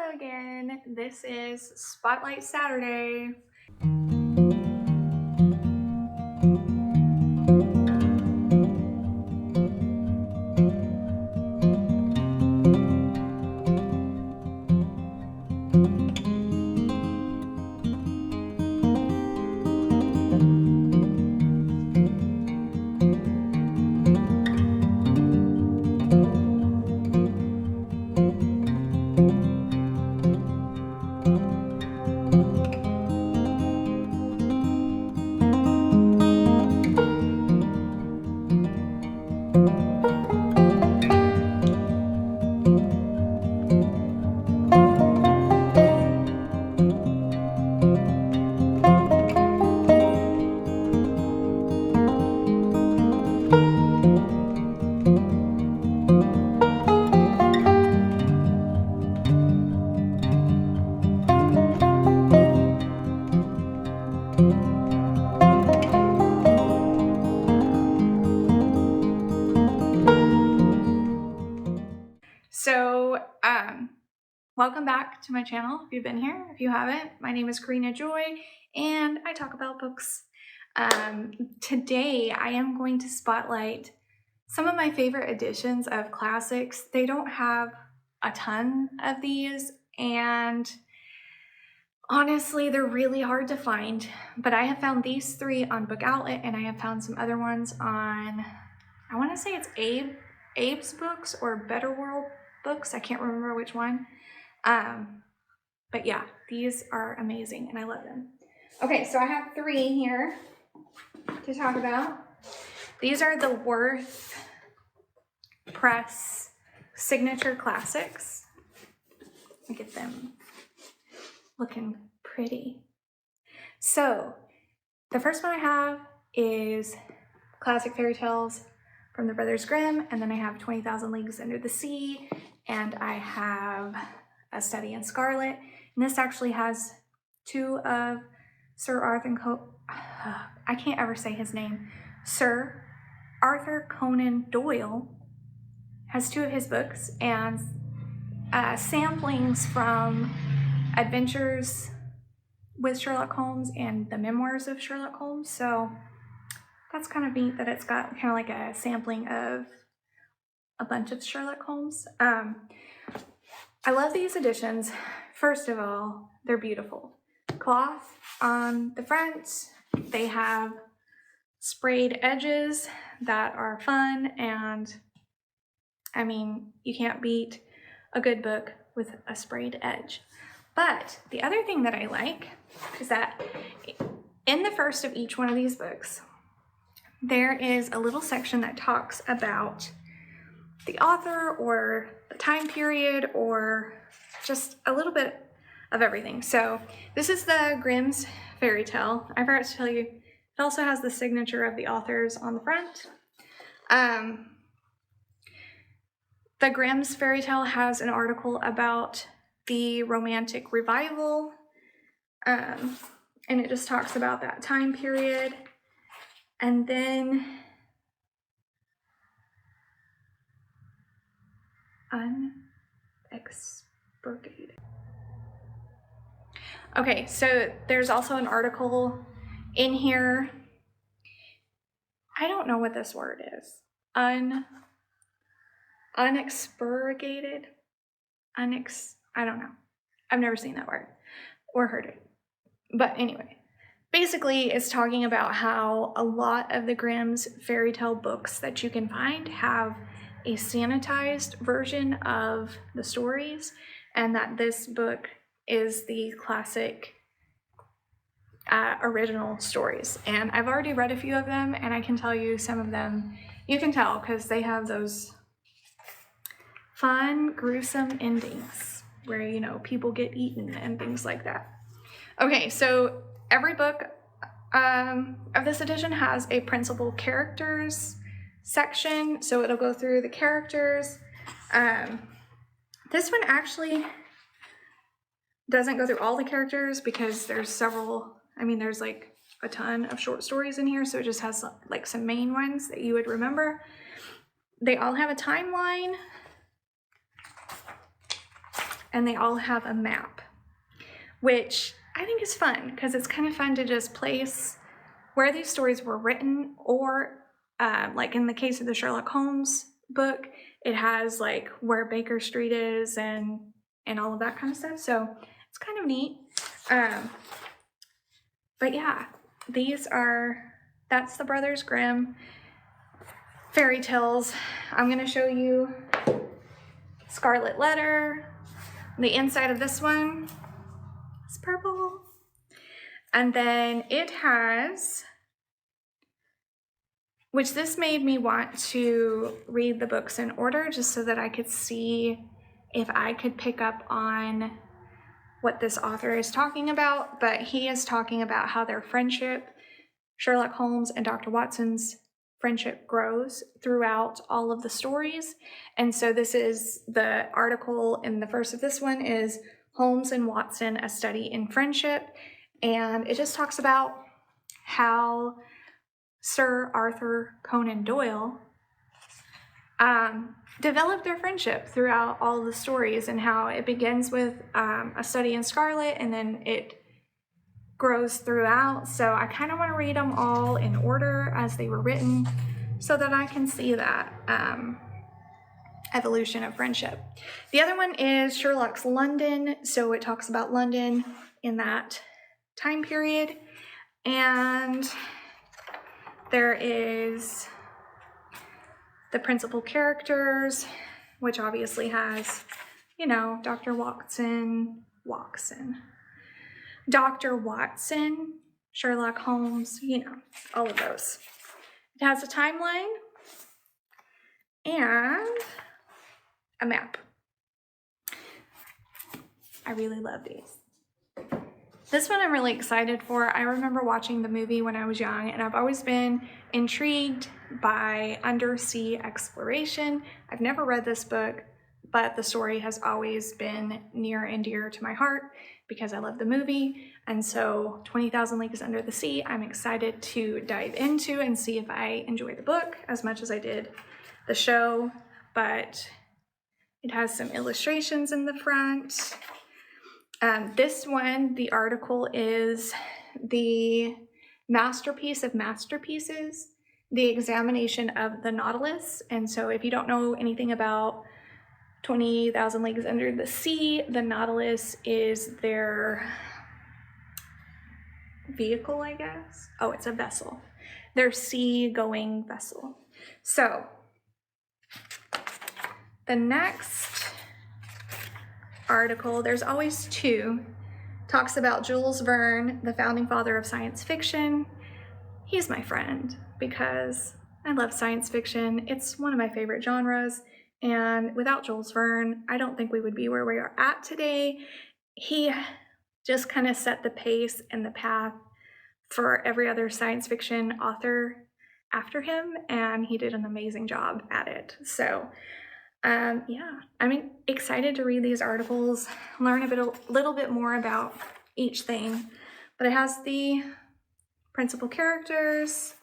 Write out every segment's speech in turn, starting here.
Hello again. This is Spotlight Saturday. Welcome back to my channel if you've been here. If you haven't, my name is Karina Joy and I talk about books. Today I am going to spotlight some of my favorite editions of classics. They don't have a ton of these and honestly they're really hard to find, but I have found these three on Book Outlet and I have found some other ones on, I want to say it's Abe's Books or Better World Books. I can't remember which one. But yeah, these are amazing and I love them. Okay, so I have three here to talk about. These are the Worth Press Signature Classics. Look at them looking pretty. So the first one I have is Classic Fairy Tales from the Brothers Grimm, and then I have 20,000 Leagues Under the Sea, and I have A Study in Scarlet. And this actually has two of Sir Arthur Conan Doyle has two of his books and samplings from Adventures with Sherlock Holmes and the Memoirs of Sherlock Holmes. So that's kind of neat that it's got kind of like a sampling of a bunch of Sherlock Holmes. I love these editions. First of all, they're beautiful. Cloth on the front. They have sprayed edges that are fun, and I mean, you can't beat a good book with a sprayed edge. But the other thing that I like is that in the first of each one of these books, there is a little section that talks about the author or the time period or just a little bit of everything. So this is the Grimm's fairy tale. I forgot to tell you, it also has the signature of the authors on the front. The Grimm's fairy tale has an article about the Romantic Revival, and it just talks about that time period. And then unexpurgated. Okay, so there's also an article in here. I don't know what this word is. Unexpurgated? I don't know. I've never seen that word or heard it. But anyway, basically it's talking about how a lot of the Grimm's fairy tale books that you can find have a sanitized version of the stories, and that this book is the classic original stories. And I've already read a few of them, and I can tell you some of them, you can tell because they have those fun, gruesome endings where, you know, people get eaten and things like that. Okay, so every book of this edition has a principal characters section, so it'll go through the characters. This one actually doesn't go through all the characters because there's several, I mean, there's like a ton of short stories in here, so it just has like some main ones that you would remember. They all have a timeline. and they all have a map, which I think is fun because it's kind of fun to just place where these stories were written, or like in the case of the Sherlock Holmes book, it has like where Baker Street is and all of that kind of stuff. So it's kind of neat. But yeah, that's the Brothers Grimm fairy tales. I'm gonna show you Scarlet Letter. The inside of this one is purple. And then it has, which this made me want to read the books in order just so that I could see if I could pick up on what this author is talking about. But he is talking about how their friendship, Sherlock Holmes and Dr. Watson's friendship, grows throughout all of the stories. And so this is the article in the first of this one is Holmes and Watson, a study in friendship. And it just talks about how Sir Arthur Conan Doyle developed their friendship throughout all the stories, and how it begins with a study in Scarlet and then it grows throughout. So I kind of want to read them all in order as they were written so that I can see that evolution of friendship. The other one is Sherlock's London. So it talks about London in that time period. And there is the principal characters, which obviously has, Dr. Watson, Sherlock Holmes, all of those. It has a timeline and a map. I really love these. This one I'm really excited for. I remember watching the movie when I was young, and I've always been intrigued by undersea exploration. I've never read this book, but the story has always been near and dear to my heart because I love the movie. And so 20,000 Leagues Under the Sea, I'm excited to dive into and see if I enjoy the book as much as I did the show. But it has some illustrations in the front. This one, the article is the masterpiece of masterpieces, the examination of the Nautilus. And so if you don't know anything about 20,000 Leagues Under the Sea, the Nautilus is their vehicle, I guess. Oh, it's a vessel. Their sea-going vessel. So the next article, there's always two, talks about Jules Verne, the founding father of science fiction. He's my friend because I love science fiction. It's one of my favorite genres, and without Jules Verne, I don't think we would be where we are at today. He just kind of set the pace and the path for every other science fiction author after him, and he did an amazing job at it. So yeah, I'm excited to read these articles, learn a little bit more about each thing. But it has the principal characters,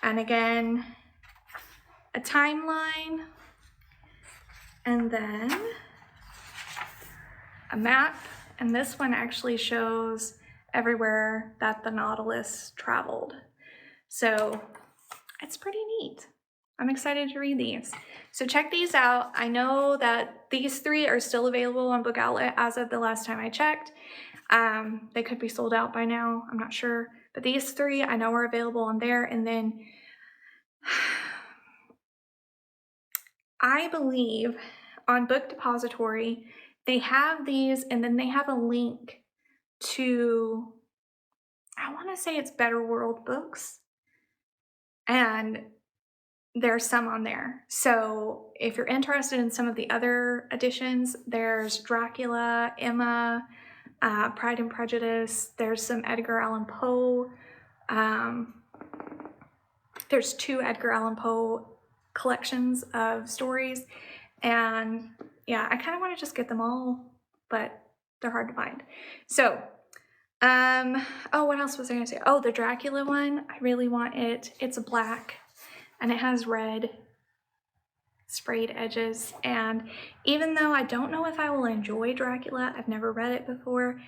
and again, a timeline, and then a map. And this one actually shows everywhere that the Nautilus traveled. So it's pretty neat. I'm excited to read these. So check these out. I know that these three are still available on Book Outlet as of the last time I checked. They could be sold out by now, I'm not sure. But these three I know are available on there. And then I believe on Book Depository, they have these, and then they have a link to, I want to say it's Better World Books. And there's some on there. So if you're interested in some of the other editions, there's Dracula, Emma, Pride and Prejudice. There's some Edgar Allan Poe. There's 2 Edgar Allan Poe collections of stories. And yeah, I kind of want to just get them all, but they're hard to find. So, oh, what else was I going to say? Oh, the Dracula one. I really want it. It's black and it has red sprayed edges. And even though I don't know if I will enjoy Dracula, I've never read it before,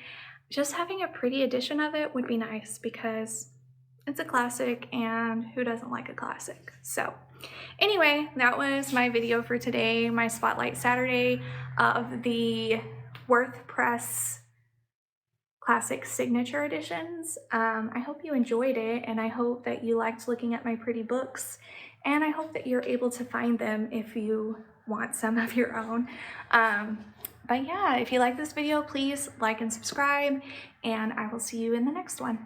just having a pretty edition of it would be nice because it's a classic, and who doesn't like a classic? So anyway, that was my video for today, my Spotlight Saturday of the Worth Press Classic Signature Editions. I hope you enjoyed it, and I hope that you liked looking at my pretty books, and I hope that you're able to find them if you want some of your own. But yeah, if you like this video, please like and subscribe, and I will see you in the next one.